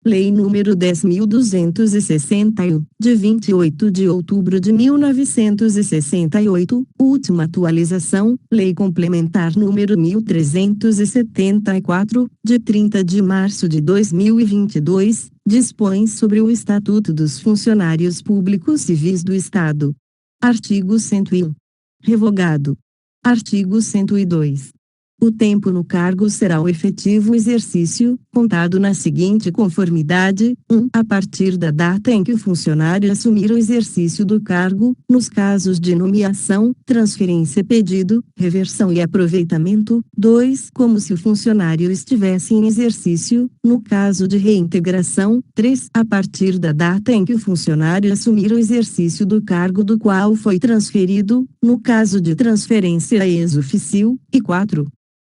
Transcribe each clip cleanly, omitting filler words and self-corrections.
Lei nº 10.261, de 28 de outubro de 1968, última atualização, Lei Complementar nº 1374, de 30 de março de 2022, dispõe sobre o Estatuto dos Funcionários Públicos Civis do Estado. Artigo 101. Revogado. Artigo 102. O tempo no cargo será o efetivo exercício, contado na seguinte conformidade: 1. A partir da data em que o funcionário assumir o exercício do cargo, nos casos de nomeação, transferência, pedido, reversão e aproveitamento. 2. Como se o funcionário estivesse em exercício, no caso de reintegração. 3. A partir da data em que o funcionário assumir o exercício do cargo do qual foi transferido, no caso de transferência ex officio. E 4.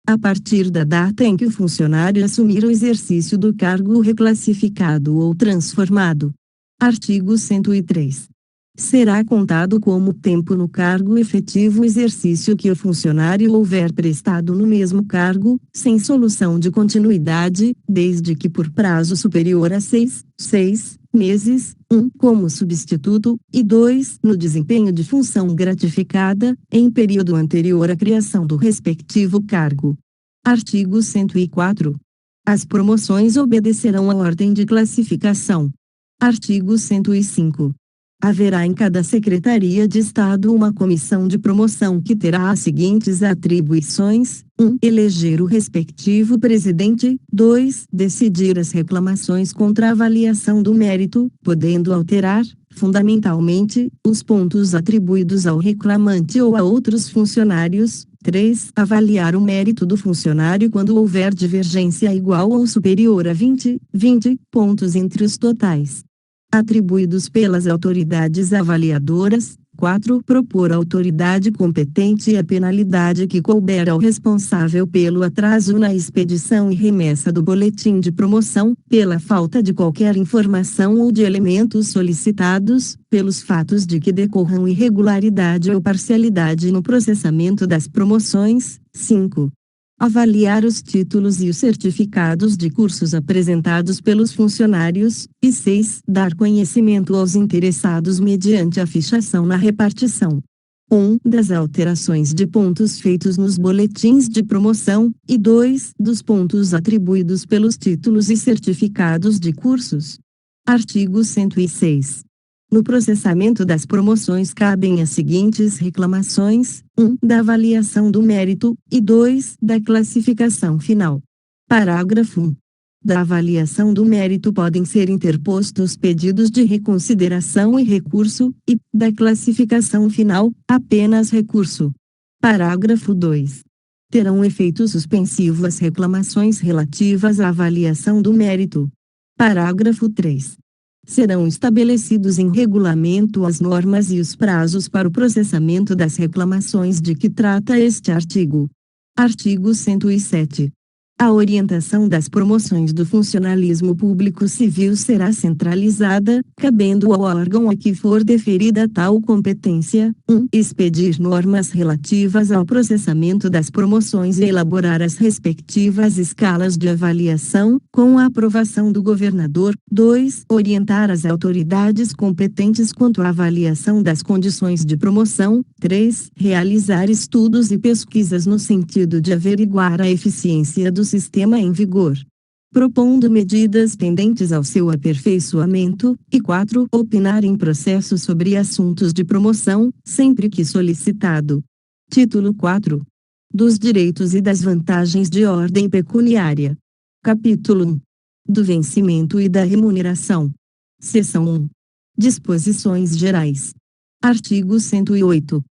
A partir da data em que o funcionário assumir o exercício do cargo reclassificado ou transformado. Artigo 103. Será contado como tempo no cargo efetivo exercício que o funcionário houver prestado no mesmo cargo, sem solução de continuidade, desde que por prazo superior a 6 meses, 1. Como substituto, e 2. No desempenho de função gratificada, em período anterior à criação do respectivo cargo. Artigo 104. As promoções obedecerão à ordem de classificação. Artigo 105. Haverá em cada Secretaria de Estado uma comissão de promoção que terá as seguintes atribuições: 1. Eleger o respectivo presidente. 2. Decidir as reclamações contra a avaliação do mérito, podendo alterar, fundamentalmente, os pontos atribuídos ao reclamante ou a outros funcionários. 3. Avaliar o mérito do funcionário quando houver divergência igual ou superior a 20 pontos entre os totais atribuídos pelas autoridades avaliadoras. 4. Propor à autoridade competente a penalidade que couber ao responsável pelo atraso na expedição e remessa do boletim de promoção, pela falta de qualquer informação ou de elementos solicitados, pelos fatos de que decorram irregularidade ou parcialidade no processamento das promoções. 5. Avaliar os títulos e os certificados de cursos apresentados pelos funcionários. E 6. Dar conhecimento aos interessados mediante a fichação na repartição. 1. Das alterações de pontos feitos nos boletins de promoção, e 2. Dos pontos atribuídos pelos títulos e certificados de cursos. Artigo 106. No processamento das promoções cabem as seguintes reclamações: 1. Da avaliação do mérito, e 2. Da classificação final. Parágrafo 1. Da avaliação do mérito podem ser interpostos pedidos de reconsideração e recurso, e, da classificação final, apenas recurso. Parágrafo 2. Terão efeito suspensivo as reclamações relativas à avaliação do mérito. Parágrafo 3. Serão estabelecidos em regulamento as normas e os prazos para o processamento das reclamações de que trata este artigo. Artigo 107. A orientação das promoções do funcionalismo público civil será centralizada, cabendo ao órgão a que for deferida tal competência: 1. Expedir normas relativas ao processamento das promoções e elaborar as respectivas escalas de avaliação, com a aprovação do governador. 2. Orientar as autoridades competentes quanto à avaliação das condições de promoção. 3. Realizar estudos e pesquisas no sentido de averiguar a eficiência do sistema em vigor, propondo medidas tendentes ao seu aperfeiçoamento. E 4. Opinar em processo sobre assuntos de promoção, sempre que solicitado. Título 4. Dos direitos e das vantagens de ordem pecuniária. Capítulo 1. Do vencimento e da remuneração. Seção 1. Disposições gerais. Artigo 108.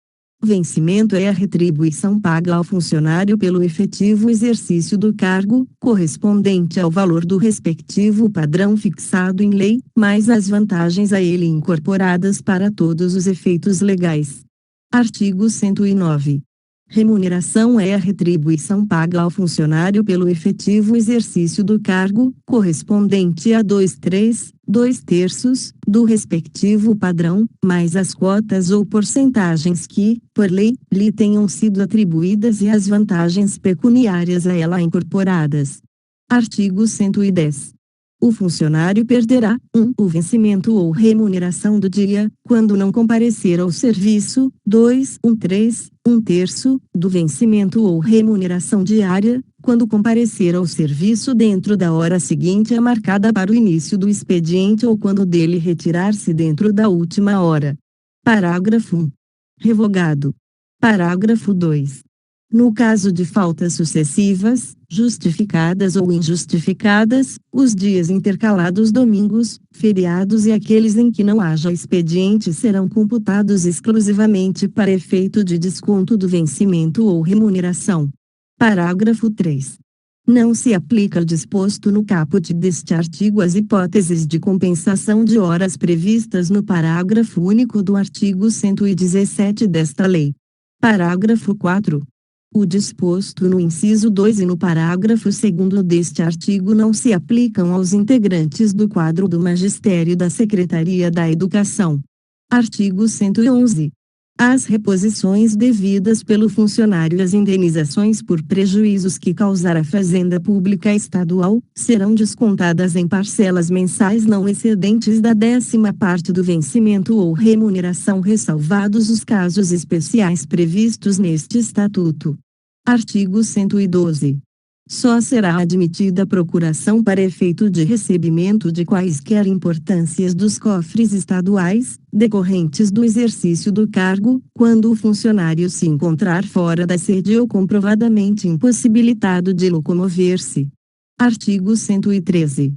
Vencimento é a retribuição paga ao funcionário pelo efetivo exercício do cargo, correspondente ao valor do respectivo padrão fixado em lei, mais as vantagens a ele incorporadas para todos os efeitos legais. Artigo 109. Remuneração é a retribuição paga ao funcionário pelo efetivo exercício do cargo, correspondente a 2/3 do respectivo padrão, mais as cotas ou porcentagens que, por lei, lhe tenham sido atribuídas e as vantagens pecuniárias a ela incorporadas. Artigo 110. O funcionário perderá 1. O vencimento ou remuneração do dia, quando não comparecer ao serviço. 2. 1/3 do vencimento ou remuneração diária, quando comparecer ao serviço dentro da hora seguinte à marcada para o início do expediente ou quando dele retirar-se dentro da última hora. Parágrafo 1. Revogado. Parágrafo 2. No caso de faltas sucessivas, justificadas ou injustificadas, os dias intercalados domingos, feriados e aqueles em que não haja expediente serão computados exclusivamente para efeito de desconto do vencimento ou remuneração. Parágrafo 3. Não se aplica o disposto no caput deste artigo às hipóteses de compensação de horas previstas no parágrafo único do artigo 117 desta lei. Parágrafo 4. O disposto no inciso 2 e no parágrafo 2º deste artigo não se aplicam aos integrantes do quadro do Magistério da Secretaria da Educação. Artigo 111. As reposições devidas pelo funcionário e as indenizações por prejuízos que causar a Fazenda Pública Estadual, serão descontadas em parcelas mensais não excedentes da 10ª parte do vencimento ou remuneração, ressalvados os casos especiais previstos neste Estatuto. Artigo 112. Só será admitida a procuração para efeito de recebimento de quaisquer importâncias dos cofres estaduais, decorrentes do exercício do cargo, quando o funcionário se encontrar fora da sede ou comprovadamente impossibilitado de locomover-se. Artigo 113.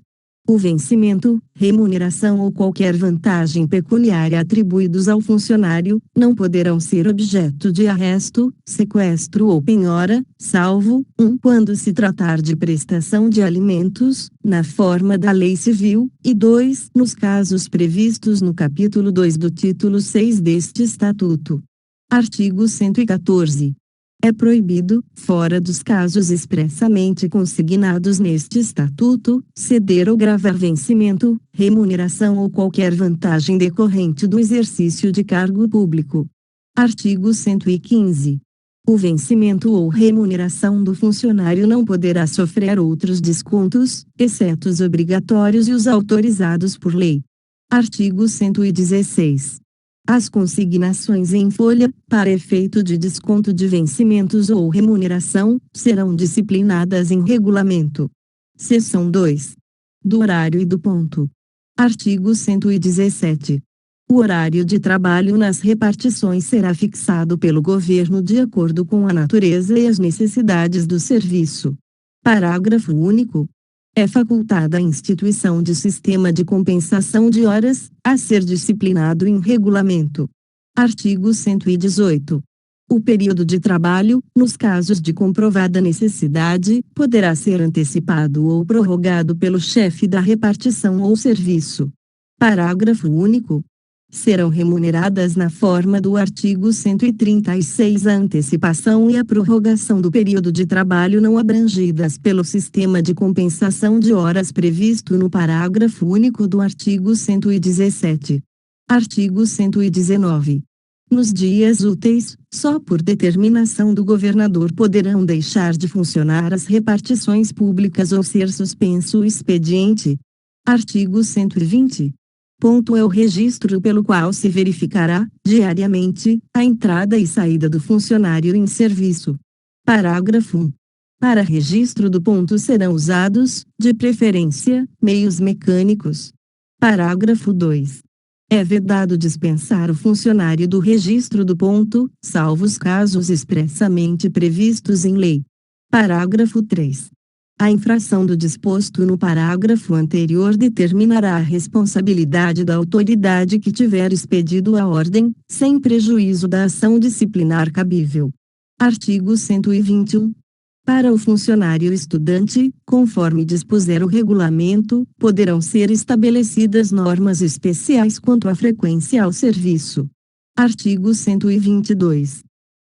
O vencimento, remuneração ou qualquer vantagem pecuniária atribuídos ao funcionário, não poderão ser objeto de arresto, sequestro ou penhora, salvo, 1. Quando se tratar de prestação de alimentos, na forma da lei civil, e 2. Nos casos previstos no capítulo 2 do título 6 deste Estatuto. Artigo 114. É proibido, fora dos casos expressamente consignados neste Estatuto, ceder ou gravar vencimento, remuneração ou qualquer vantagem decorrente do exercício de cargo público. Artigo 115. O vencimento ou remuneração do funcionário não poderá sofrer outros descontos, exceto os obrigatórios e os autorizados por lei. Artigo 116. As consignações em folha, para efeito de desconto de vencimentos ou remuneração, serão disciplinadas em regulamento. Seção 2. Do horário e do ponto. Artigo 117. O horário de trabalho nas repartições será fixado pelo governo de acordo com a natureza e as necessidades do serviço. Parágrafo único. É facultada a instituição de sistema de compensação de horas, a ser disciplinado em regulamento. Artigo 118. O período de trabalho, nos casos de comprovada necessidade, poderá ser antecipado ou prorrogado pelo chefe da repartição ou serviço. Parágrafo único. Serão remuneradas na forma do artigo 136 a antecipação e a prorrogação do período de trabalho não abrangidas pelo sistema de compensação de horas previsto no parágrafo único do artigo 117. Artigo 119. Nos dias úteis, só por determinação do governador poderão deixar de funcionar as repartições públicas ou ser suspenso o expediente. Artigo 120. É o registro pelo qual se verificará, diariamente, a entrada e saída do funcionário em serviço. Parágrafo 1. Para registro do ponto serão usados, de preferência, meios mecânicos. Parágrafo 2. É vedado dispensar o funcionário do registro do ponto, salvo os casos expressamente previstos em lei. Parágrafo 3. A infração do disposto no parágrafo anterior determinará a responsabilidade da autoridade que tiver expedido a ordem, sem prejuízo da ação disciplinar cabível. Artigo 121. Para o funcionário estudante, conforme dispuser o regulamento, poderão ser estabelecidas normas especiais quanto à frequência ao serviço. Artigo 122.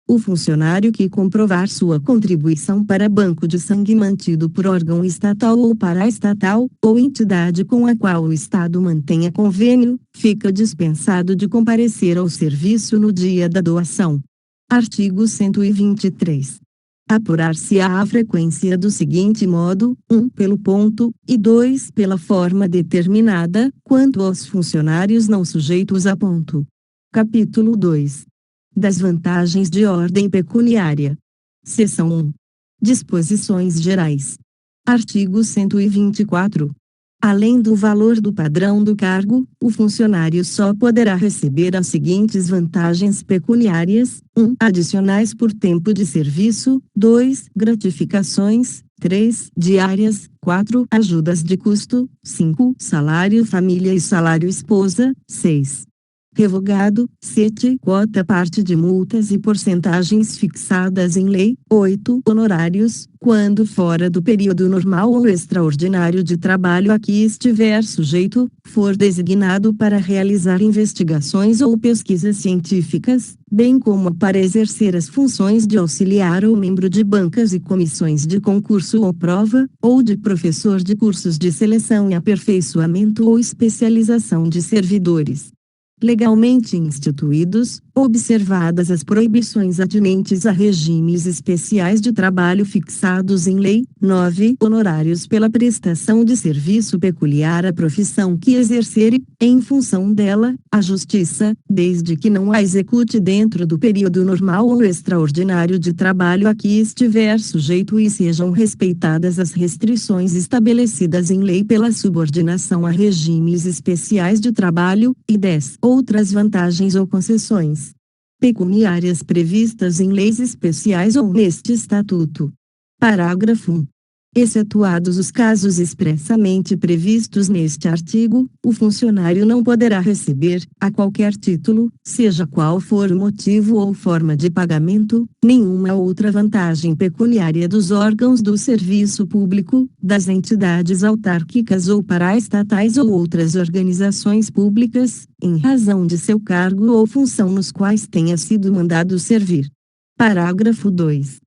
O funcionário que comprovar sua contribuição para banco de sangue mantido por órgão estatal ou paraestatal, ou entidade com a qual o Estado mantenha convênio, fica dispensado de comparecer ao serviço no dia da doação. Artigo 123. Apurar-se-á a frequência do seguinte modo: 1 pelo ponto, e 2 pela forma determinada, quanto aos funcionários não sujeitos a ponto. Capítulo 2. Das vantagens de ordem pecuniária. Seção 1. Disposições gerais. Artigo 124. Além do valor do padrão do cargo, o funcionário só poderá receber as seguintes vantagens pecuniárias: 1. Adicionais por tempo de serviço, 2. Gratificações, 3. Diárias, 4. Ajudas de custo, 5. Salário família e salário esposa, 6. Revogado, 7. Quota parte de multas e porcentagens fixadas em lei, 8. Honorários, quando fora do período normal ou extraordinário de trabalho a que estiver sujeito, for designado para realizar investigações ou pesquisas científicas, bem como para exercer as funções de auxiliar ou membro de bancas e comissões de concurso ou prova, ou de professor de cursos de seleção e aperfeiçoamento ou especialização de servidores legalmente instituídos, observadas as proibições atinentes a regimes especiais de trabalho fixados em lei. 9. Honorários pela prestação de serviço peculiar à profissão que exercer e, em função dela, a Justiça, desde que não a execute dentro do período normal ou extraordinário de trabalho a que estiver sujeito e sejam respeitadas as restrições estabelecidas em lei pela subordinação a regimes especiais de trabalho. E 10. Outras vantagens ou concessões pecuniárias previstas em leis especiais ou neste Estatuto. Parágrafo 1. Excetuados os casos expressamente previstos neste artigo, o funcionário não poderá receber, a qualquer título, seja qual for o motivo ou forma de pagamento, nenhuma outra vantagem pecuniária dos órgãos do serviço público, das entidades autárquicas ou paraestatais ou outras organizações públicas, em razão de seu cargo ou função nos quais tenha sido mandado servir. Parágrafo 2.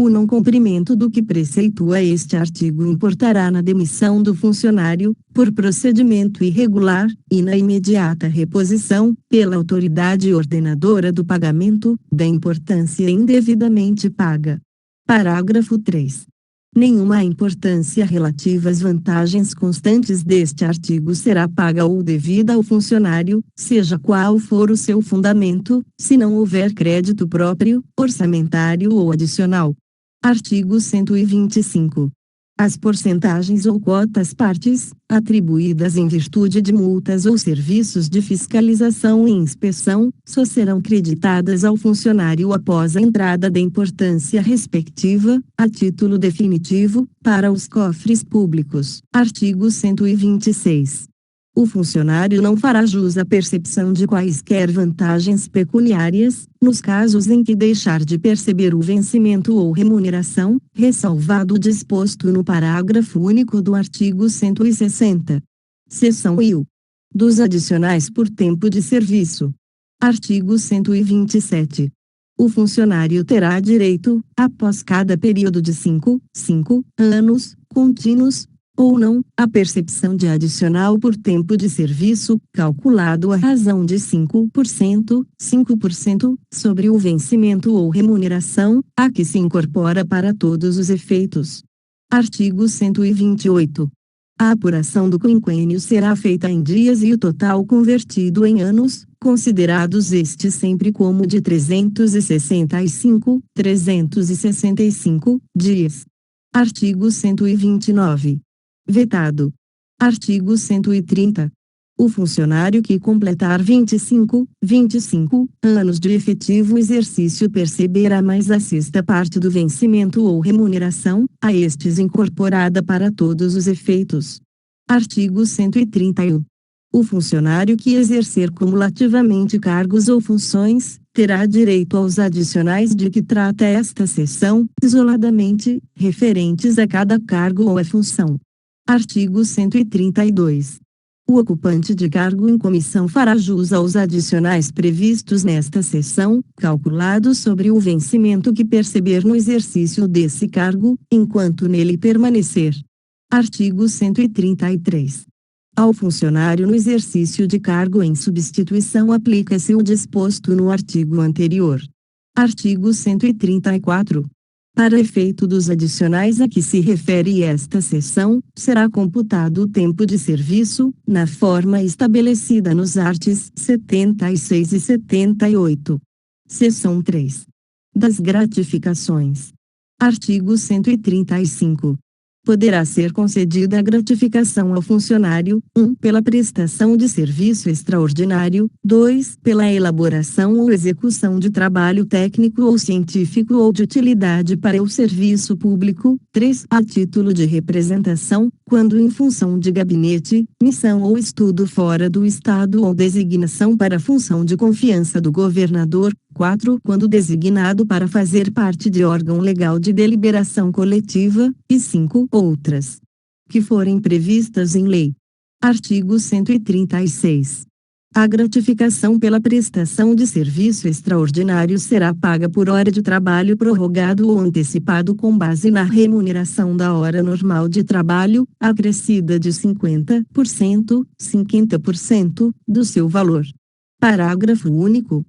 O não cumprimento do que preceitua este artigo importará na demissão do funcionário, por procedimento irregular, e na imediata reposição, pela autoridade ordenadora do pagamento, da importância indevidamente paga. Parágrafo 3. Nenhuma importância relativa às vantagens constantes deste artigo será paga ou devida ao funcionário, seja qual for o seu fundamento, se não houver crédito próprio, orçamentário ou adicional. Artigo 125. As porcentagens ou quotas partes, atribuídas em virtude de multas ou serviços de fiscalização e inspeção, só serão creditadas ao funcionário após a entrada da importância respectiva, a título definitivo, para os cofres públicos. Artigo 126. O funcionário não fará jus à percepção de quaisquer vantagens pecuniárias, nos casos em que deixar de perceber o vencimento ou remuneração, ressalvado o disposto no parágrafo único do artigo 160. Seção I. Dos adicionais por tempo de serviço. Artigo 127. O funcionário terá direito, após cada período de 5 anos, contínuos, ou não, a percepção de adicional por tempo de serviço, calculado à razão de 5%, sobre o vencimento ou remuneração, a que se incorpora para todos os efeitos. Artigo 128. A apuração do quinquênio será feita em dias e o total convertido em anos, considerados estes sempre como de 365 dias. Artigo 129. Vetado. Artigo 130. O funcionário que completar 25 anos de efetivo exercício perceberá mais a sexta parte do vencimento ou remuneração, a estes incorporada para todos os efeitos. Artigo 131. O funcionário que exercer cumulativamente cargos ou funções, terá direito aos adicionais de que trata esta seção, isoladamente, referentes a cada cargo ou a função. Artigo 132. O ocupante de cargo em comissão fará jus aos adicionais previstos nesta seção, calculados sobre o vencimento que perceber no exercício desse cargo, enquanto nele permanecer. Artigo 133. Ao funcionário no exercício de cargo em substituição aplica-se o disposto no artigo anterior. Artigo 134. Para efeito dos adicionais a que se refere esta seção, será computado o tempo de serviço, na forma estabelecida nos arts. 76 e 78. Seção 3. Das gratificações. Artigo 135. Poderá ser concedida a gratificação ao funcionário, 1. Pela prestação de serviço extraordinário, 2. Pela elaboração ou execução de trabalho técnico ou científico ou de utilidade para o serviço público, 3. A título de representação, quando em função de gabinete, missão ou estudo fora do Estado ou designação para função de confiança do governador, 4. Quando designado para fazer parte de órgão legal de deliberação coletiva, e 5. Outras que forem previstas em lei. Artigo 136. A gratificação pela prestação de serviço extraordinário será paga por hora de trabalho prorrogado ou antecipado com base na remuneração da hora normal de trabalho, acrescida de 50% do seu valor. Parágrafo único.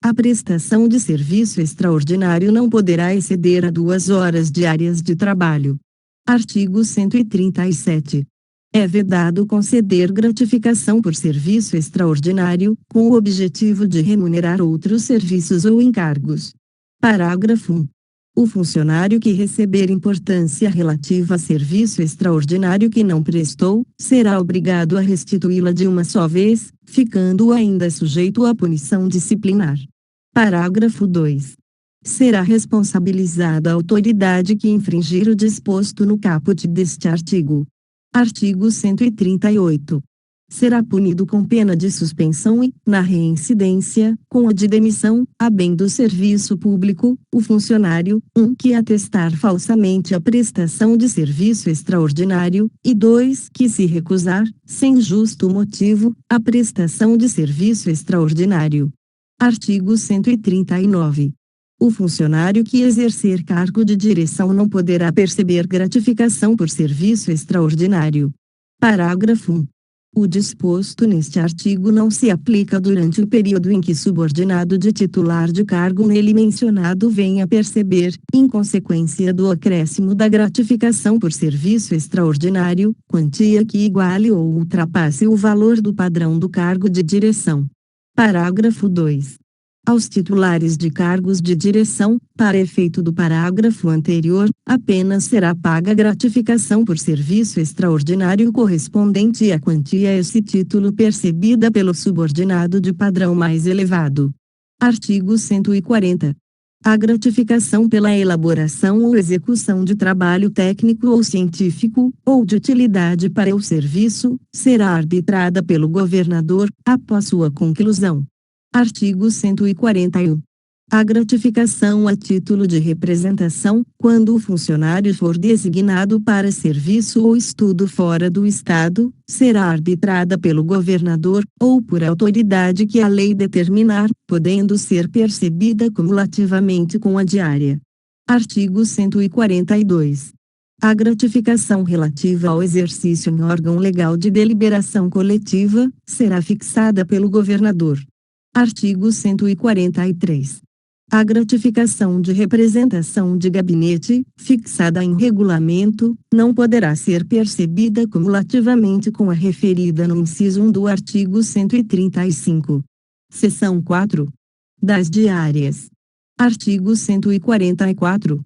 A prestação de serviço extraordinário não poderá exceder a 2 horas diárias de trabalho. Artigo 137. É vedado conceder gratificação por serviço extraordinário, com o objetivo de remunerar outros serviços ou encargos. Parágrafo 1. O funcionário que receber importância relativa a serviço extraordinário que não prestou, será obrigado a restituí-la de uma só vez, ficando ainda sujeito à punição disciplinar. Parágrafo 2. Será responsabilizada a autoridade que infringir o disposto no caput deste artigo. Artigo 138. Será punido com pena de suspensão e, na reincidência, com a de demissão, a bem do serviço público, o funcionário, 1. Que atestar falsamente a prestação de serviço extraordinário, e 2. Que se recusar, sem justo motivo, a prestação de serviço extraordinário. Artigo 139. O funcionário que exercer cargo de direção não poderá perceber gratificação por serviço extraordinário. Parágrafo 1. O disposto neste artigo não se aplica durante o período em que subordinado de titular de cargo nele mencionado venha a perceber, em consequência do acréscimo da gratificação por serviço extraordinário, quantia que iguale ou ultrapasse o valor do padrão do cargo de direção. Parágrafo 2. Aos titulares de cargos de direção, para efeito do parágrafo anterior, apenas será paga gratificação por serviço extraordinário correspondente à quantia a esse título percebida pelo subordinado de padrão mais elevado. Artigo 140. A gratificação pela elaboração ou execução de trabalho técnico ou científico, ou de utilidade para o serviço, será arbitrada pelo governador, após sua conclusão. Artigo 141. A gratificação a título de representação, quando o funcionário for designado para serviço ou estudo fora do Estado, será arbitrada pelo governador, ou por autoridade que a lei determinar, podendo ser percebida cumulativamente com a diária. Artigo 142. A gratificação relativa ao exercício em órgão legal de deliberação coletiva, será fixada pelo governador. Artigo 143. A gratificação de representação de gabinete, fixada em regulamento, não poderá ser percebida cumulativamente com a referida no inciso 1 do artigo 135. Seção 4. Das diárias. Artigo 144.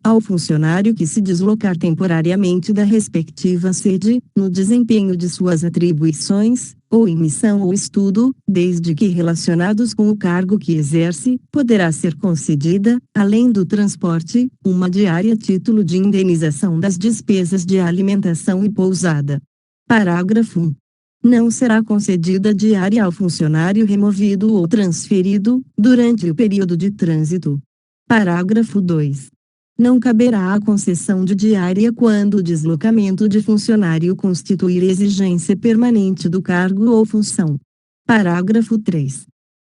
Ao funcionário que se deslocar temporariamente da respectiva sede, no desempenho de suas atribuições, ou em missão ou estudo, desde que relacionados com o cargo que exerce, poderá ser concedida, além do transporte, uma diária a título de indenização das despesas de alimentação e pousada. Parágrafo 1. Não será concedida diária ao funcionário removido ou transferido, durante o período de trânsito. Parágrafo 2. Não caberá a concessão de diária quando o deslocamento de funcionário constituir exigência permanente do cargo ou função. Parágrafo 3.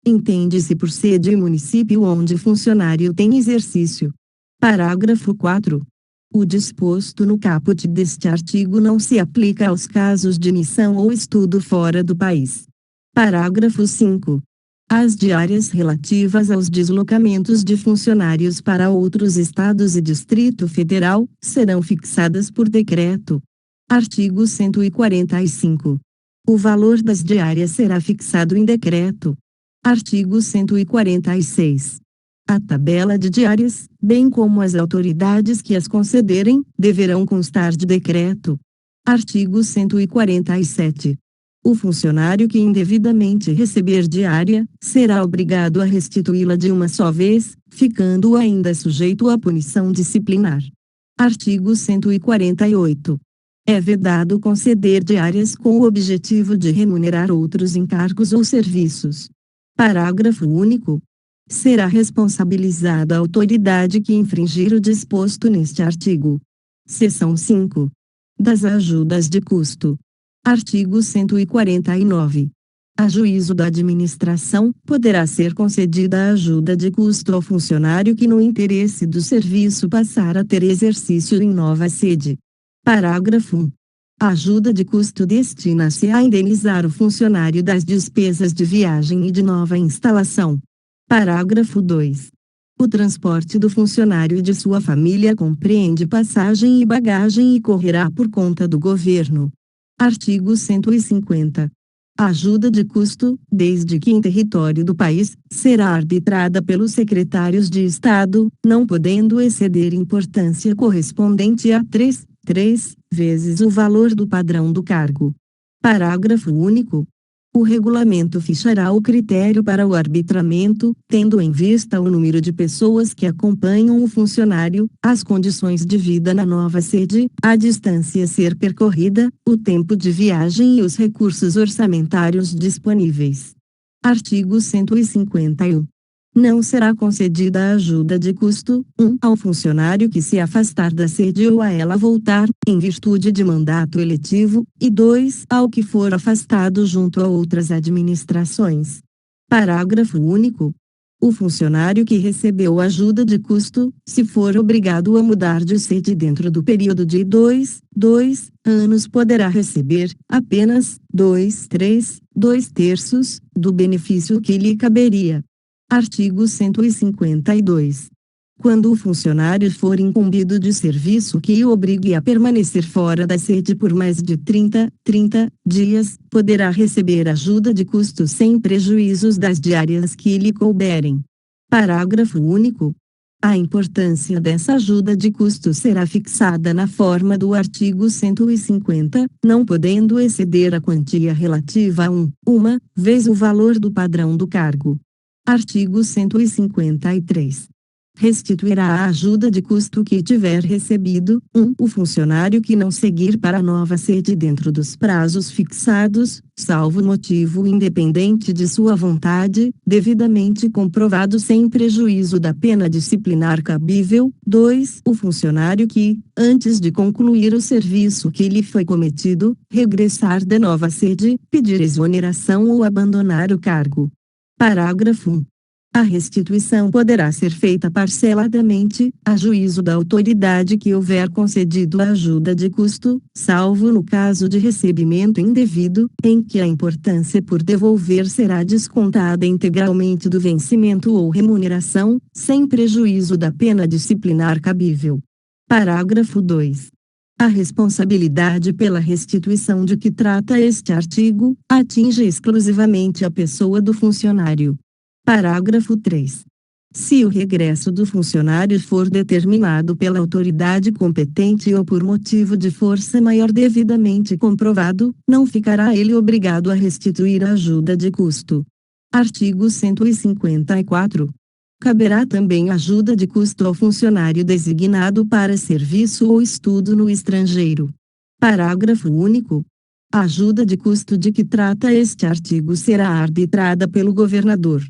Entende-se por sede e município onde funcionário tem exercício. Parágrafo 4. O disposto no caput deste artigo não se aplica aos casos de missão ou estudo fora do país. Parágrafo 5. As diárias relativas aos deslocamentos de funcionários para outros estados e Distrito Federal serão fixadas por decreto. Artigo 145. O valor das diárias será fixado em decreto. Artigo 146. A tabela de diárias, bem como as autoridades que as concederem, deverão constar de decreto. Artigo 147. O funcionário que indevidamente receber diária, será obrigado a restituí-la de uma só vez, ficando ainda sujeito à punição disciplinar. Artigo 148. É vedado conceder diárias com o objetivo de remunerar outros encargos ou serviços. Parágrafo único. Será responsabilizada a autoridade que infringir o disposto neste artigo. Seção 5. Das ajudas de custo. Artigo 149. A juízo da administração, poderá ser concedida a ajuda de custo ao funcionário que no interesse do serviço passar a ter exercício em nova sede. Parágrafo 1. A ajuda de custo destina-se a indenizar o funcionário das despesas de viagem e de nova instalação. Parágrafo 2. O transporte do funcionário e de sua família compreende passagem e bagagem e correrá por conta do governo. Artigo 150. A ajuda de custo, desde que em território do país, será arbitrada pelos secretários de Estado, não podendo exceder importância correspondente a 3 vezes o valor do padrão do cargo. Parágrafo único. O regulamento fixará o critério para o arbitramento, tendo em vista o número de pessoas que acompanham o funcionário, as condições de vida na nova sede, a distância a ser percorrida, o tempo de viagem e os recursos orçamentários disponíveis. Artigo 151. Não será concedida a ajuda de custo, 1. Ao funcionário que se afastar da sede ou a ela voltar, em virtude de mandato eletivo, e 2. Ao que for afastado junto a outras administrações. Parágrafo único. O funcionário que recebeu ajuda de custo, se for obrigado a mudar de sede dentro do período de 2 anos, poderá receber, apenas, 2 terços, do benefício que lhe caberia. Artigo 152. Quando o funcionário for incumbido de serviço que o obrigue a permanecer fora da sede por mais de 30 dias, poderá receber ajuda de custo sem prejuízos das diárias que lhe couberem. Parágrafo único. A importância dessa ajuda de custo será fixada na forma do artigo 150, não podendo exceder a quantia relativa a uma vez o valor do padrão do cargo. Artigo 153. Restituirá a ajuda de custo que tiver recebido, 1. O funcionário que não seguir para a nova sede dentro dos prazos fixados, salvo motivo independente de sua vontade, devidamente comprovado sem prejuízo da pena disciplinar cabível. 2. O funcionário que, antes de concluir o serviço que lhe foi cometido, regressar da nova sede, pedir exoneração ou abandonar o cargo. Parágrafo 1. A restituição poderá ser feita parceladamente, a juízo da autoridade que houver concedido a ajuda de custo, salvo no caso de recebimento indevido, em que a importância por devolver será descontada integralmente do vencimento ou remuneração, sem prejuízo da pena disciplinar cabível. Parágrafo 2. A responsabilidade pela restituição de que trata este artigo, atinge exclusivamente a pessoa do funcionário. Parágrafo 3. Se o regresso do funcionário for determinado pela autoridade competente ou por motivo de força maior devidamente comprovado, não ficará ele obrigado a restituir a ajuda de custo. Artigo 154. Caberá também ajuda de custo ao funcionário designado para serviço ou estudo no estrangeiro. Parágrafo único. A ajuda de custo de que trata este artigo será arbitrada pelo governador.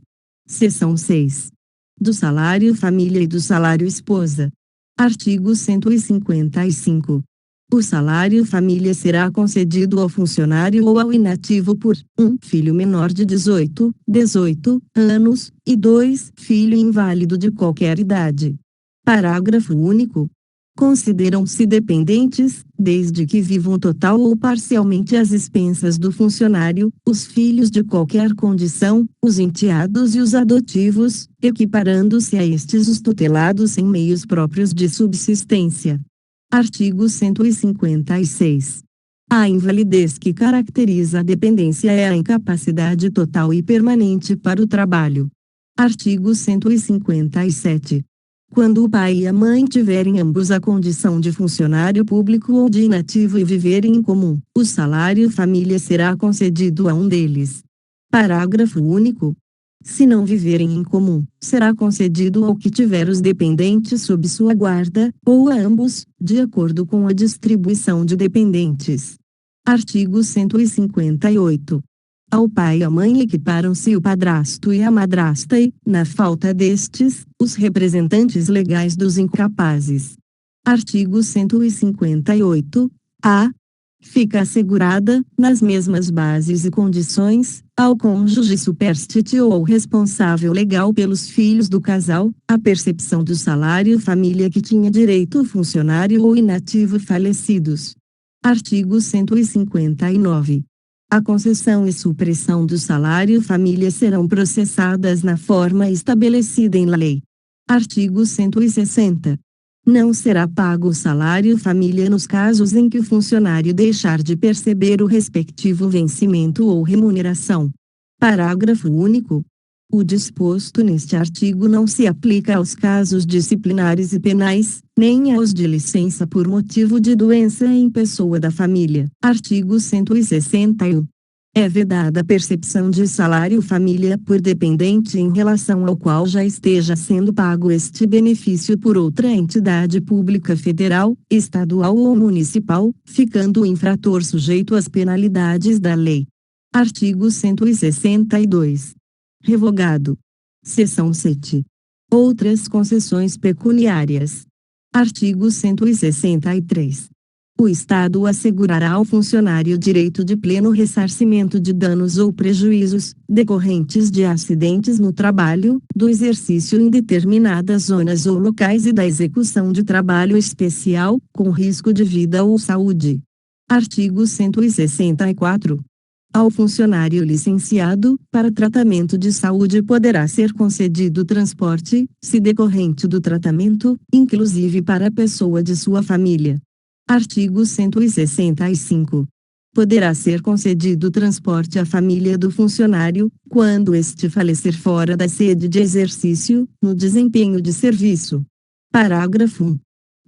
Seção 6. Do salário família e do salário esposa. Artigo 155. O salário família será concedido ao funcionário ou ao inativo por 1. Filho menor de 18 anos, e 2. Filho inválido de qualquer idade. Parágrafo único. Consideram-se dependentes, desde que vivam total ou parcialmente às expensas do funcionário, os filhos de qualquer condição, os enteados e os adotivos, equiparando-se a estes os tutelados sem meios próprios de subsistência. Artigo 156. A invalidez que caracteriza a dependência é a incapacidade total e permanente para o trabalho. Artigo 157. Quando o pai e a mãe tiverem ambos a condição de funcionário público ou de inativo e viverem em comum, o salário família será concedido a um deles. Parágrafo único. Se não viverem em comum, será concedido ao que tiver os dependentes sob sua guarda, ou a ambos, de acordo com a distribuição de dependentes. Artigo 158. Ao pai e à mãe equiparam-se o padrasto e a madrasta e, na falta destes, os representantes legais dos incapazes. Artigo 158. A. Fica assegurada, nas mesmas bases e condições, ao cônjuge superstite ou ao responsável legal pelos filhos do casal, a percepção do salário família que tinha direito o funcionário ou inativo falecidos. Artigo 159. A concessão e supressão do salário família serão processadas na forma estabelecida em lei. Artigo 160. Não será pago o salário família nos casos em que o funcionário deixar de perceber o respectivo vencimento ou remuneração. Parágrafo único. O disposto neste artigo não se aplica aos casos disciplinares e penais, nem aos de licença por motivo de doença em pessoa da família. Artigo 161. É vedada a percepção de salário família por dependente em relação ao qual já esteja sendo pago este benefício por outra entidade pública federal, estadual ou municipal, ficando o infrator sujeito às penalidades da lei. Artigo 162. Revogado. Seção 7. Outras concessões pecuniárias. Artigo 163. O Estado assegurará ao funcionário direito de pleno ressarcimento de danos ou prejuízos, decorrentes de acidentes no trabalho, do exercício em determinadas zonas ou locais e da execução de trabalho especial, com risco de vida ou saúde. Artigo 164. Ao funcionário licenciado, para tratamento de saúde poderá ser concedido transporte, se decorrente do tratamento, inclusive para a pessoa de sua família. Artigo 165. Poderá ser concedido transporte à família do funcionário, quando este falecer fora da sede de exercício, no desempenho de serviço. Parágrafo 1.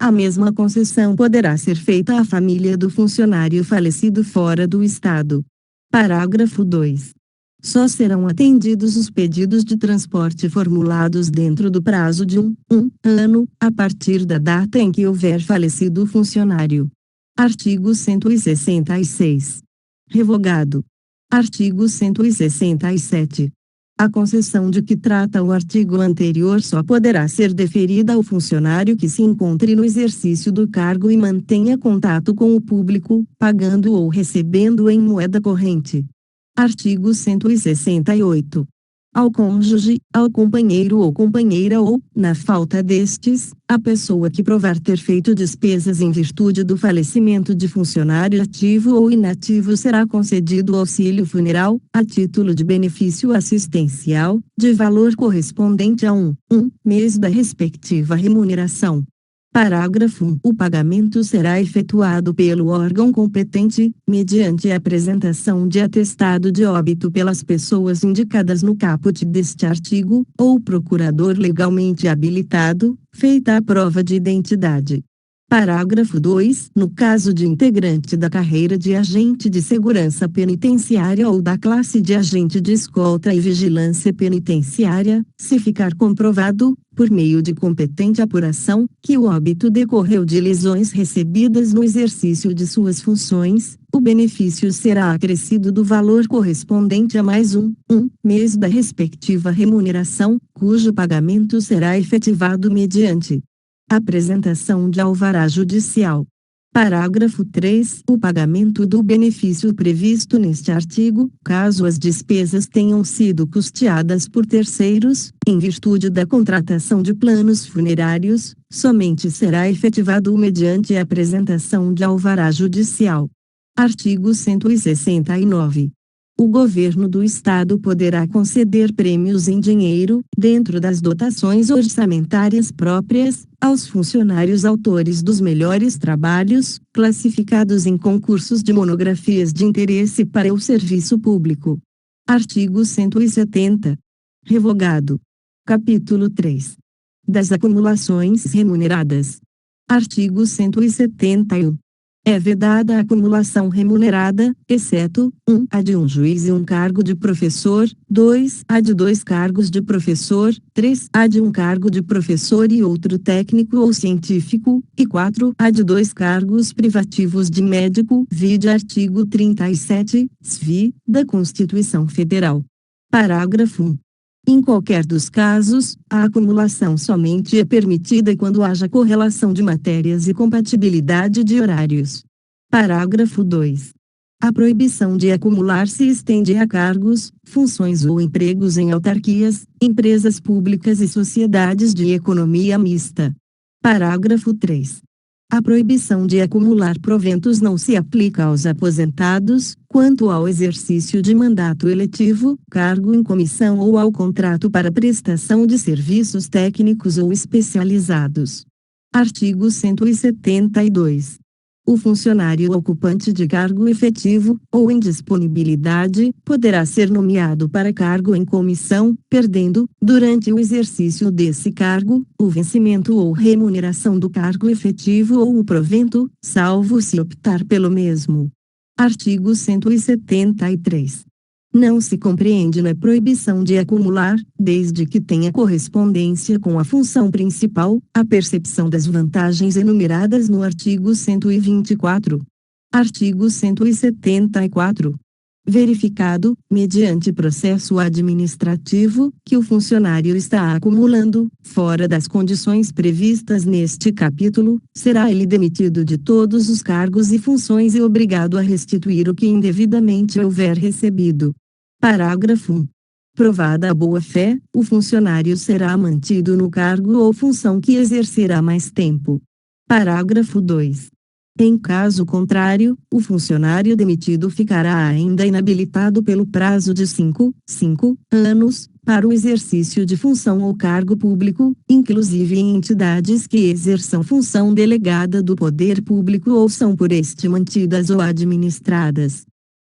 A mesma concessão poderá ser feita à família do funcionário falecido fora do Estado. Parágrafo 2. Só serão atendidos os pedidos de transporte formulados dentro do prazo de um ano, a partir da data em que houver falecido o funcionário. Artigo 166. Revogado. Artigo 167. A concessão de que trata o artigo anterior só poderá ser deferida ao funcionário que se encontre no exercício do cargo e mantenha contato com o público, pagando ou recebendo em moeda corrente. Artigo 168. Ao cônjuge, ao companheiro ou companheira ou, na falta destes, a pessoa que provar ter feito despesas em virtude do falecimento de funcionário ativo ou inativo será concedido auxílio funeral, a título de benefício assistencial, de valor correspondente a um mês da respectiva remuneração. Parágrafo 1. O pagamento será efetuado pelo órgão competente, mediante a apresentação de atestado de óbito pelas pessoas indicadas no caput deste artigo, ou procurador legalmente habilitado, feita a prova de identidade. Parágrafo 2. No caso de integrante da carreira de agente de segurança penitenciária ou da classe de agente de escolta e vigilância penitenciária, se ficar comprovado, por meio de competente apuração, que o óbito decorreu de lesões recebidas no exercício de suas funções, o benefício será acrescido do valor correspondente a mais um mês da respectiva remuneração, cujo pagamento será efetivado mediante apresentação de alvará judicial. Parágrafo 3. O pagamento do benefício previsto neste artigo, caso as despesas tenham sido custeadas por terceiros, em virtude da contratação de planos funerários, somente será efetivado mediante a apresentação de alvará judicial. Artigo 169. O governo do Estado poderá conceder prêmios em dinheiro, dentro das dotações orçamentárias próprias, aos funcionários autores dos melhores trabalhos, classificados em concursos de monografias de interesse para o serviço público. Artigo 170. Revogado. Capítulo 3. Das acumulações remuneradas. Artigo 171. É vedada a acumulação remunerada, exceto, 1. A de um juiz e um cargo de professor, 2. A de 2 cargos de professor, 3. A de um cargo de professor e outro técnico ou científico, e 4. A de 2 cargos privativos de médico, vide artigo 37, SFI, da Constituição Federal. Parágrafo 1. Em qualquer dos casos, a acumulação somente é permitida quando haja correlação de matérias e compatibilidade de horários. Parágrafo 2. A proibição de acumular se estende a cargos, funções ou empregos em autarquias, empresas públicas e sociedades de economia mista. Parágrafo 3. A proibição de acumular proventos não se aplica aos aposentados, quanto ao exercício de mandato eletivo, cargo em comissão ou ao contrato para prestação de serviços técnicos ou especializados. Artigo 172. O funcionário ocupante de cargo efetivo, ou em disponibilidade, poderá ser nomeado para cargo em comissão, perdendo, durante o exercício desse cargo, o vencimento ou remuneração do cargo efetivo ou o provento, salvo se optar pelo mesmo. Artigo 173. Não se compreende na proibição de acumular, desde que tenha correspondência com a função principal, a percepção das vantagens enumeradas no artigo 124. Artigo 174. Verificado, mediante processo administrativo, que o funcionário está acumulando, fora das condições previstas neste capítulo, será ele demitido de todos os cargos e funções e obrigado a restituir o que indevidamente houver recebido. Parágrafo 1. Provada a boa-fé, o funcionário será mantido no cargo ou função que exercerá mais tempo. Parágrafo 2. Em caso contrário, o funcionário demitido ficará ainda inabilitado pelo prazo de 5 anos, para o exercício de função ou cargo público, inclusive em entidades que exerçam função delegada do poder público ou são por este mantidas ou administradas.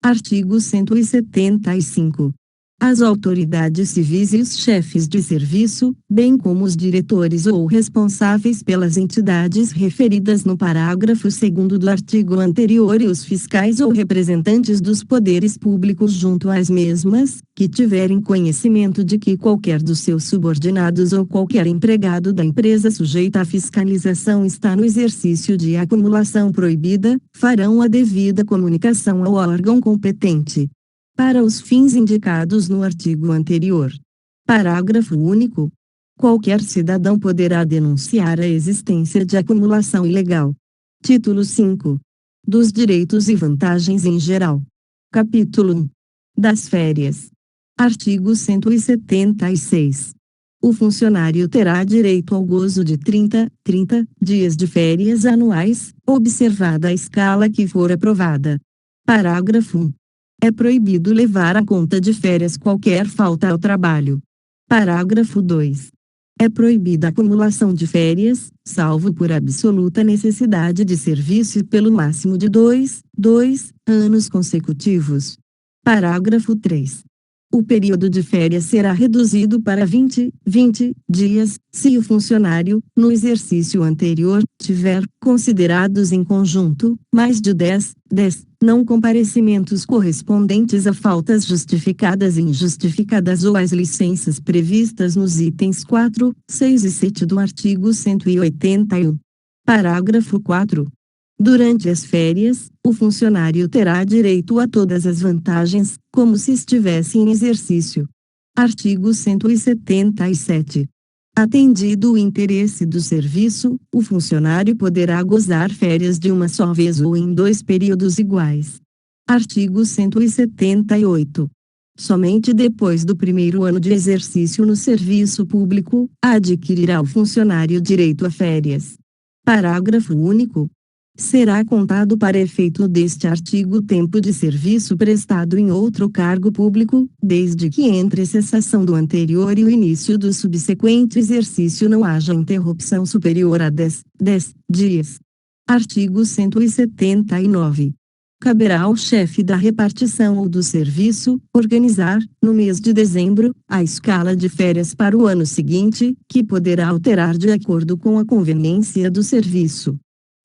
Artigo 175. As autoridades civis e os chefes de serviço, bem como os diretores ou responsáveis pelas entidades referidas no parágrafo 2º do artigo anterior e os fiscais ou representantes dos poderes públicos junto às mesmas, que tiverem conhecimento de que qualquer dos seus subordinados ou qualquer empregado da empresa sujeita à fiscalização está no exercício de acumulação proibida, farão a devida comunicação ao órgão competente. Para os fins indicados no artigo anterior. Parágrafo único. Qualquer cidadão poderá denunciar a existência de acumulação ilegal. Título 5. Dos direitos e vantagens em geral. Capítulo 1. Das férias. Artigo 176. O funcionário terá direito ao gozo de 30 dias de férias anuais, observada a escala que for aprovada. Parágrafo 1. É proibido levar à conta de férias qualquer falta ao trabalho. Parágrafo 2. É proibida a acumulação de férias, salvo por absoluta necessidade de serviço e pelo máximo de 2 anos consecutivos. Parágrafo 3. O período de férias será reduzido para 20 dias, se o funcionário, no exercício anterior, tiver, considerados em conjunto, mais de 10 não comparecimentos correspondentes a faltas justificadas e injustificadas ou às licenças previstas nos itens 4, 6 e 7 do artigo 181. Parágrafo 4. Durante as férias, o funcionário terá direito a todas as vantagens, como se estivesse em exercício. Artigo 177. Atendido o interesse do serviço, o funcionário poderá gozar férias de uma só vez ou em 2 períodos iguais. Artigo 178. Somente depois do primeiro ano de exercício no serviço público, adquirirá o funcionário direito a férias. Parágrafo único. Será contado para efeito deste artigo o tempo de serviço prestado em outro cargo público, desde que entre cessação do anterior e o início do subsequente exercício não haja interrupção superior a 10 dias. Artigo 179. Caberá ao chefe da repartição ou do serviço, organizar, no mês de dezembro, a escala de férias para o ano seguinte, que poderá alterar de acordo com a conveniência do serviço.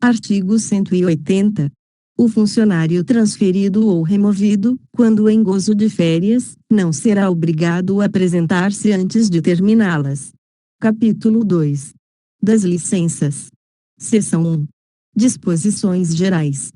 Artigo 180. O funcionário transferido ou removido, quando em gozo de férias, não será obrigado a apresentar-se antes de terminá-las. Capítulo 2. Das licenças. Seção 1. Disposições gerais.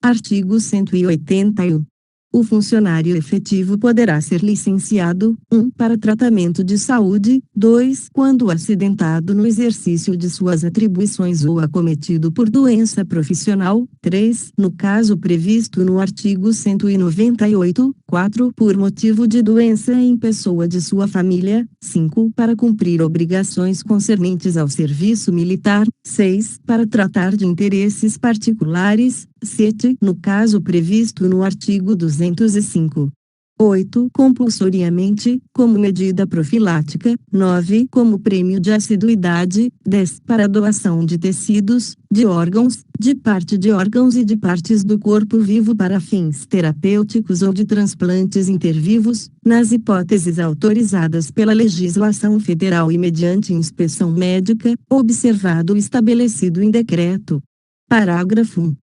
Artigo 181. O funcionário efetivo poderá ser licenciado, 1. Para tratamento de saúde, 2. Quando acidentado no exercício de suas atribuições ou acometido por doença profissional, 3. No caso previsto no artigo 198, 4. Por motivo de doença em pessoa de sua família, 5. Para cumprir obrigações concernentes ao serviço militar, 6. Para tratar de interesses particulares, 7. No caso previsto no artigo 205. 8. Compulsoriamente, como medida profilática. 9. Como prêmio de assiduidade. 10. Para doação de tecidos, de órgãos, de parte de órgãos e de partes do corpo vivo para fins terapêuticos ou de transplantes intervivos, nas hipóteses autorizadas pela legislação federal e mediante inspeção médica, observado o estabelecido em decreto. Parágrafo 1.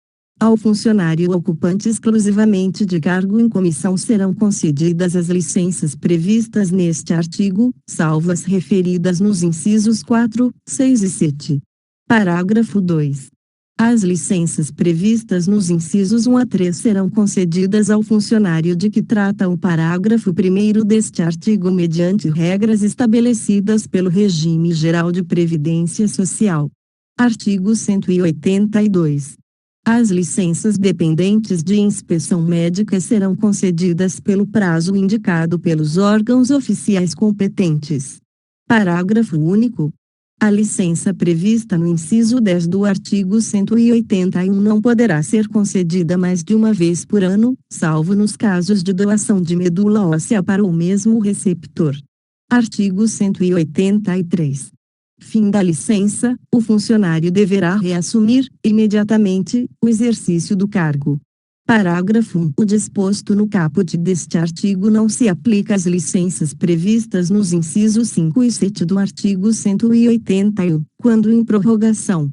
Ao funcionário ocupante exclusivamente de cargo em comissão serão concedidas as licenças previstas neste artigo, salvo as referidas nos incisos 4, 6 e 7. Parágrafo 2. As licenças previstas nos incisos 1 a 3 serão concedidas ao funcionário de que trata o parágrafo 1º deste artigo mediante regras estabelecidas pelo Regime Geral de Previdência Social. Artigo 182. As licenças dependentes de inspeção médica serão concedidas pelo prazo indicado pelos órgãos oficiais competentes. Parágrafo único. A licença prevista no inciso 10 do artigo 181 não poderá ser concedida mais de uma vez por ano, salvo nos casos de doação de medula óssea para o mesmo receptor. Artigo 183. Fim da licença, o funcionário deverá reassumir, imediatamente, o exercício do cargo. Parágrafo 1. O disposto no caput deste artigo não se aplica às licenças previstas nos incisos 5 e 7 do artigo 181, quando em prorrogação.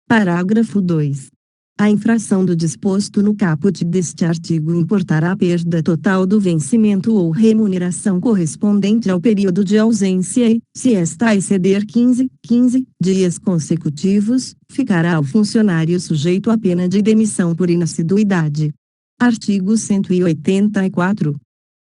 Parágrafo 2. A infração do disposto no caput deste artigo importará a perda total do vencimento ou remuneração correspondente ao período de ausência e, se esta exceder 15 dias consecutivos, ficará o funcionário sujeito à pena de demissão por inassiduidade. Artigo 184.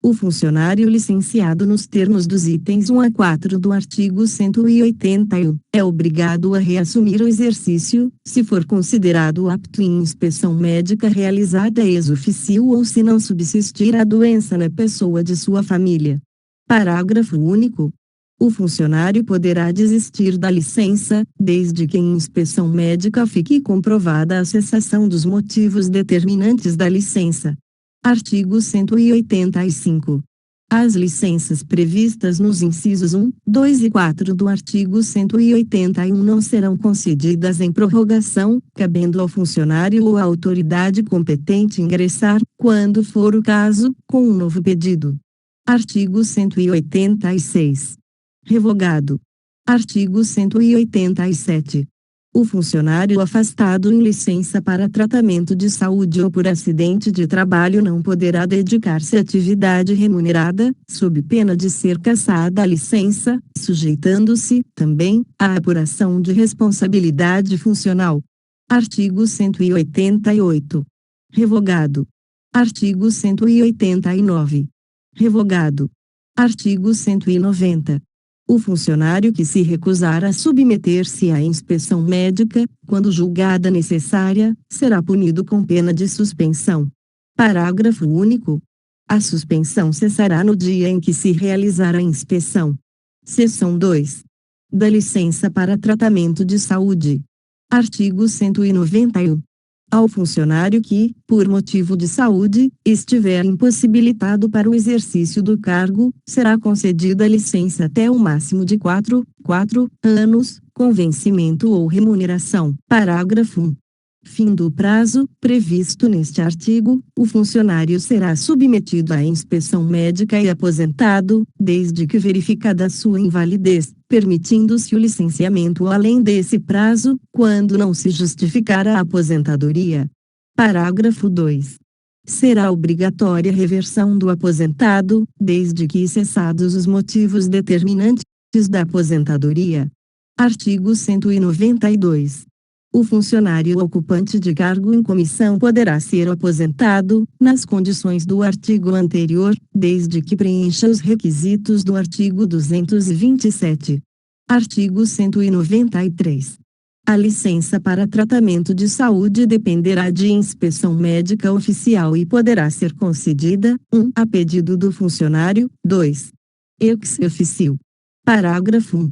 O funcionário licenciado nos termos dos itens 1 a 4 do artigo 181 é obrigado a reassumir o exercício, se for considerado apto em inspeção médica realizada ex officio ou se não subsistir a doença na pessoa de sua família. Parágrafo único. O funcionário poderá desistir da licença, desde que em inspeção médica fique comprovada a cessação dos motivos determinantes da licença. Artigo 185. As licenças previstas nos incisos 1, 2 e 4 do artigo 181 não serão concedidas em prorrogação, cabendo ao funcionário ou à autoridade competente ingressar, quando for o caso, com um novo pedido. Artigo 186. Revogado. Artigo 187. O funcionário afastado em licença para tratamento de saúde ou por acidente de trabalho não poderá dedicar-se à atividade remunerada, sob pena de ser cassada a licença, sujeitando-se, também, à apuração de responsabilidade funcional. Artigo 188. Revogado. Artigo 189. Revogado. Artigo 190. O funcionário que se recusar a submeter-se à inspeção médica, quando julgada necessária, será punido com pena de suspensão. Parágrafo único. A suspensão cessará no dia em que se realizar a inspeção. Seção 2. Da licença para tratamento de saúde. Artigo 191. Ao funcionário que, por motivo de saúde, estiver impossibilitado para o exercício do cargo, será concedida licença até o máximo de 4 anos, com vencimento ou remuneração. Parágrafo 1. Fim do prazo previsto neste artigo, o funcionário será submetido à inspeção médica e aposentado, desde que verificada sua invalidez, permitindo-se o licenciamento além desse prazo, quando não se justificar a aposentadoria. Parágrafo 2. Será obrigatória a reversão do aposentado, desde que cessados os motivos determinantes da aposentadoria. Artigo 192. O funcionário ocupante de cargo em comissão poderá ser aposentado, nas condições do artigo anterior, desde que preencha os requisitos do artigo 227. Artigo 193. A licença para tratamento de saúde dependerá de inspeção médica oficial e poderá ser concedida, 1. A pedido do funcionário, 2. Ex officio. Parágrafo 1.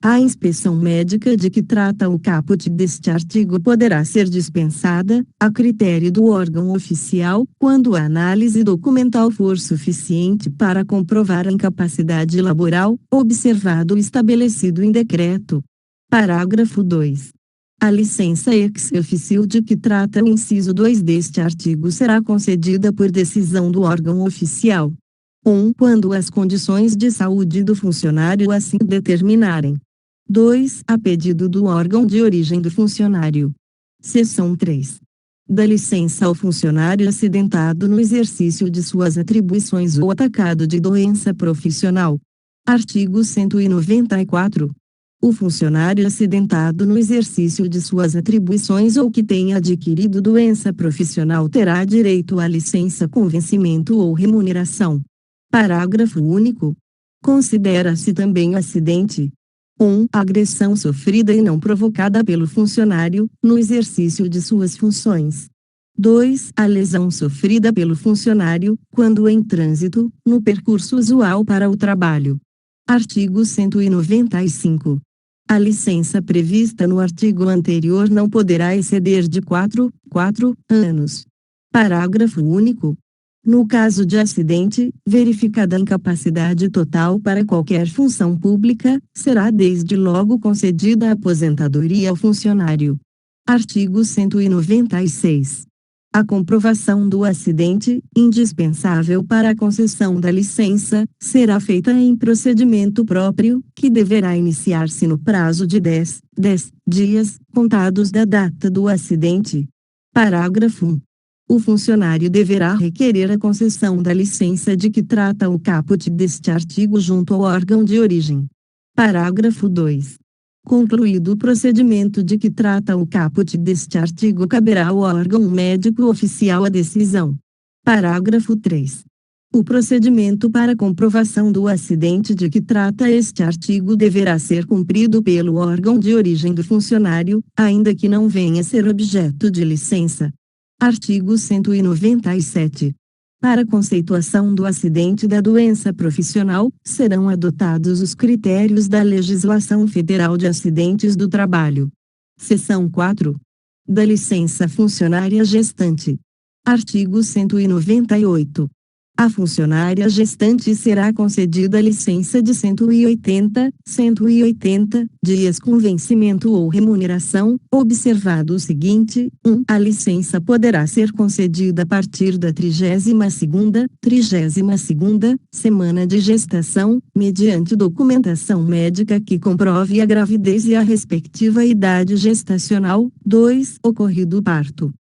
A inspeção médica de que trata o caput deste artigo poderá ser dispensada, a critério do órgão oficial, quando a análise documental for suficiente para comprovar a incapacidade laboral, observado o estabelecido em decreto. Parágrafo 2. A licença ex officio de que trata o inciso 2 deste artigo será concedida por decisão do órgão oficial. 1. Quando as condições de saúde do funcionário assim determinarem. 2. A pedido do órgão de origem do funcionário. Seção 3. Da licença ao funcionário acidentado no exercício de suas atribuições ou atacado de doença profissional. Artigo 194. O funcionário acidentado no exercício de suas atribuições ou que tenha adquirido doença profissional terá direito à licença com vencimento ou remuneração. Parágrafo único. Considera-se também acidente 1. Agressão sofrida e não provocada pelo funcionário, no exercício de suas funções. 2. A lesão sofrida pelo funcionário, quando em trânsito, no percurso usual para o trabalho. Artigo 195. A licença prevista no artigo anterior não poderá exceder de 4 anos. Parágrafo único. No caso de acidente, verificada a incapacidade total para qualquer função pública, será desde logo concedida a aposentadoria ao funcionário. Artigo 196. A comprovação do acidente, indispensável para a concessão da licença, será feita em procedimento próprio, que deverá iniciar-se no prazo de 10 dias, contados da data do acidente. Parágrafo 1. O funcionário deverá requerer a concessão da licença de que trata o caput deste artigo junto ao órgão de origem. Parágrafo 2. Concluído o procedimento de que trata o caput deste artigo, caberá ao órgão médico oficial a decisão. Parágrafo 3. O procedimento para comprovação do acidente de que trata este artigo deverá ser cumprido pelo órgão de origem do funcionário, ainda que não venha a ser objeto de licença. Artigo 197. Para a conceituação do acidente da doença profissional, serão adotados os critérios da legislação federal de acidentes do trabalho. Seção 4. Da licença funcionária gestante. Artigo 198. A funcionária gestante será concedida licença de 180 dias com vencimento ou remuneração, observado o seguinte: 1. A licença poderá ser concedida a partir da 32ª semana de gestação, mediante documentação médica que comprove a gravidez e a respectiva idade gestacional. 2. Ocorrido o parto,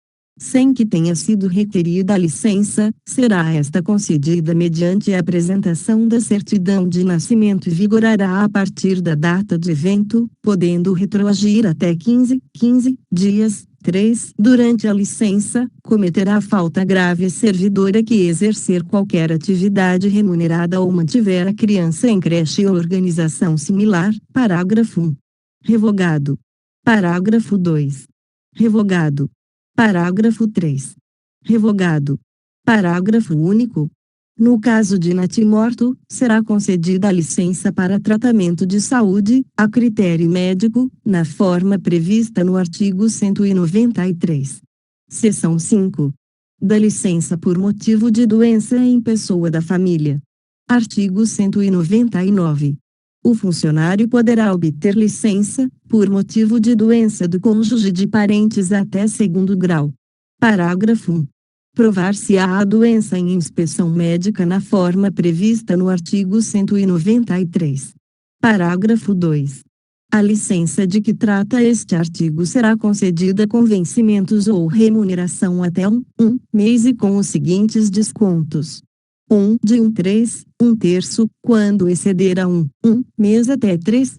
sem que tenha sido requerida a licença, será esta concedida mediante a apresentação da certidão de nascimento e vigorará a partir da data do evento, podendo retroagir até 15 dias, 3. Durante a licença, cometerá falta grave a servidora que exercer qualquer atividade remunerada ou mantiver a criança em creche ou organização similar. Parágrafo 1. Revogado. Parágrafo 2. Revogado. Parágrafo 3. Revogado. Parágrafo único. No caso de natimorto, será concedida a licença para tratamento de saúde, a critério médico, na forma prevista no artigo 193. Seção 5. Da licença por motivo de doença em pessoa da família. Artigo 199. O funcionário poderá obter licença, por motivo de doença do cônjuge de parentes até segundo grau. Parágrafo 1. Provar-se-á a doença em inspeção médica na forma prevista no artigo 193. Parágrafo 2. A licença de que trata este artigo será concedida com vencimentos ou remuneração até um mês e com os seguintes descontos. De 1/3, 1/3, quando exceder a um mês até 3.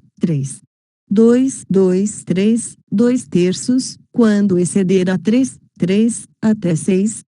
2, 2/3, 2/3, quando exceder a 3, até 6.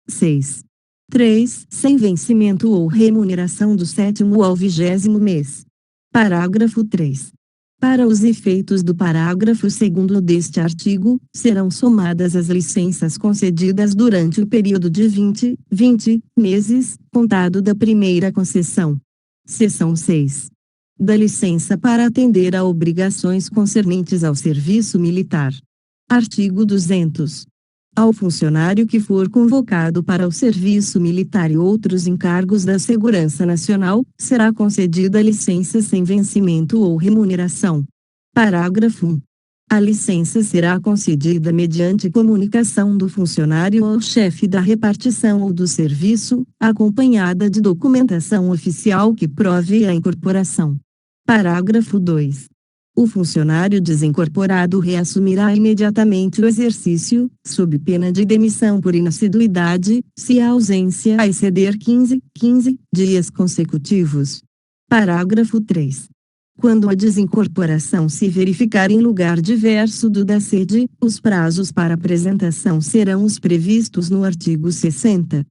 3, sem vencimento ou remuneração do 7º ao 20º mês. Parágrafo 3. Para os efeitos do parágrafo 2º deste artigo, serão somadas as licenças concedidas durante o período de 20 meses, contado da primeira concessão. Seção 6. Da licença para atender a obrigações concernentes ao serviço militar. Artigo 200. Ao funcionário que for convocado para o serviço militar e outros encargos da Segurança Nacional, será concedida licença sem vencimento ou remuneração. Parágrafo 1. A licença será concedida mediante comunicação do funcionário ao chefe da repartição ou do serviço, acompanhada de documentação oficial que prove a incorporação. Parágrafo 2. O funcionário desincorporado reassumirá imediatamente o exercício, sob pena de demissão por inassiduidade, se a ausência exceder 15 dias consecutivos. Parágrafo 3. Quando a desincorporação se verificar em lugar diverso do da sede, os prazos para apresentação serão os previstos no artigo 60.